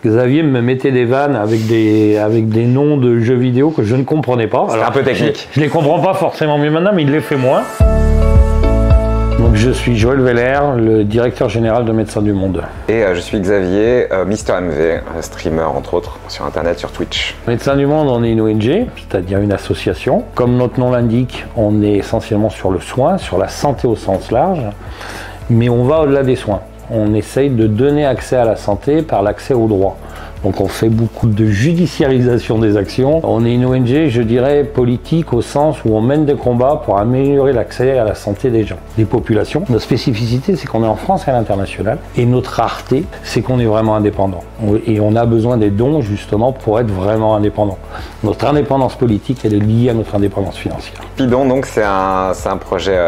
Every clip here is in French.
Xavier me mettait des vannes avec des noms de jeux vidéo que je ne comprenais pas. C'est un peu technique. Je les comprends pas forcément mieux maintenant, mais il les fait moins. Donc je suis Joël Veller, le directeur général de Médecins du Monde. Et je suis Xavier, Mister MV, streamer entre autres, sur internet, sur Twitch. Médecins du Monde, on est une ONG, c'est-à-dire une association. Comme notre nom l'indique, on est essentiellement sur le soin, sur la santé au sens large, mais on va au-delà des soins. On essaye de donner accès à la santé par l'accès aux droits. Donc on fait beaucoup de judiciarisation des actions. On est une ONG, je dirais, politique au sens où on mène des combats pour améliorer l'accès à la santé des gens, des populations. Notre spécificité, c'est qu'on est en France et à l'international. Et notre rareté, c'est qu'on est vraiment indépendant. Et on a besoin des dons, justement, pour être vraiment indépendant. Notre indépendance politique, elle est liée à notre indépendance financière. Pidon, donc, c'est un projet,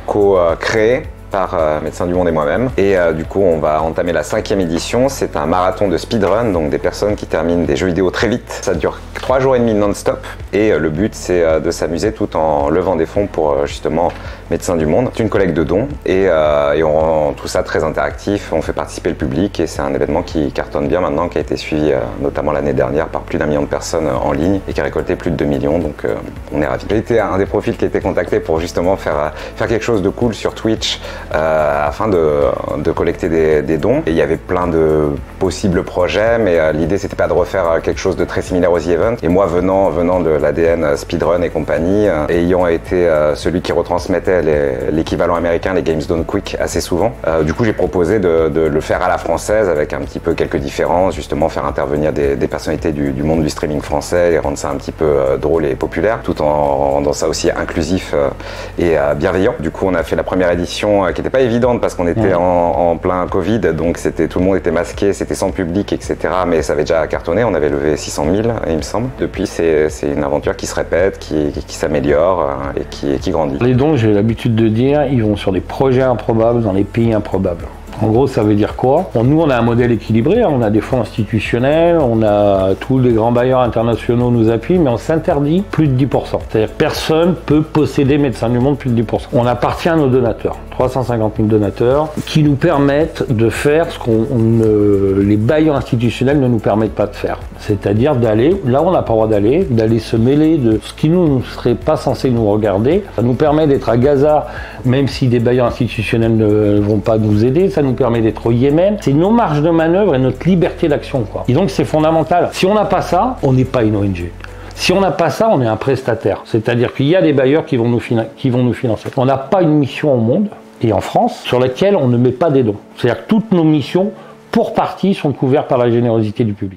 co-créé par Médecins du Monde et moi-même. Et du coup, on va entamer la 5e édition. C'est un marathon de speedrun, donc des personnes qui terminent des jeux vidéo très vite. Ça dure 3 jours et demi non-stop. Et le but, c'est de s'amuser tout en levant des fonds pour justement Médecins du Monde. C'est une collecte de dons et on rend tout ça très interactif. On fait participer le public et c'est un événement qui cartonne bien maintenant, qui a été suivi notamment l'année dernière par plus d'1 million de personnes en ligne et qui a récolté plus de 2 millions. Donc on est ravis. J'ai été un des profils qui a été contacté pour justement faire quelque chose de cool sur Twitch. Afin de collecter des dons. Et il y avait plein de possibles projets, mais l'idée c'était pas de refaire quelque chose de très similaire aux The Event. Et moi venant de l'ADN speedrun et compagnie, ayant été celui qui retransmettait l'équivalent américain, les Games Done Quick, assez souvent, du coup j'ai proposé de le faire à la française avec un petit peu quelques différences, justement faire intervenir des personnalités du monde du streaming français et rendre ça un petit peu drôle et populaire, tout en rendant ça aussi inclusif et bienveillant. Du coup on a fait la première édition qui n'était pas évidente parce qu'on était en plein Covid, donc tout le monde était masqué, c'était sans public, etc. Mais ça avait déjà cartonné, on avait levé 600 000, il me semble. Depuis, c'est une aventure qui se répète, qui s'améliore et qui grandit. Les dons, j'ai l'habitude de dire, ils vont sur des projets improbables dans les pays improbables. En gros, ça veut dire quoi? Nous, on a un modèle équilibré, on a des fonds institutionnels, on a tous les grands bailleurs internationaux nous appuient, mais on s'interdit plus de 10%. C'est-à-dire que personne ne peut posséder Médecins du Monde plus de 10%. On appartient à nos donateurs, 350 000 donateurs, qui nous permettent de faire ce que les bailleurs institutionnels ne nous permettent pas de faire. C'est-à-dire d'aller, là où on n'a pas le droit d'aller se mêler de ce qui ne serait pas censé nous regarder. Ça nous permet d'être à Gaza, même si des bailleurs institutionnels ne vont pas nous aider. Ça nous permet d'être au Yémen. C'est nos marges de manœuvre et notre liberté d'action, quoi. Et donc c'est fondamental. Si on n'a pas ça, on n'est pas une ONG. Si on n'a pas ça, on est un prestataire. C'est-à-dire qu'il y a des bailleurs qui vont nous financer. On n'a pas une mission au monde et en France sur laquelle on ne met pas des dons. C'est-à-dire que toutes nos missions, pour partie, sont couvertes par la générosité du public.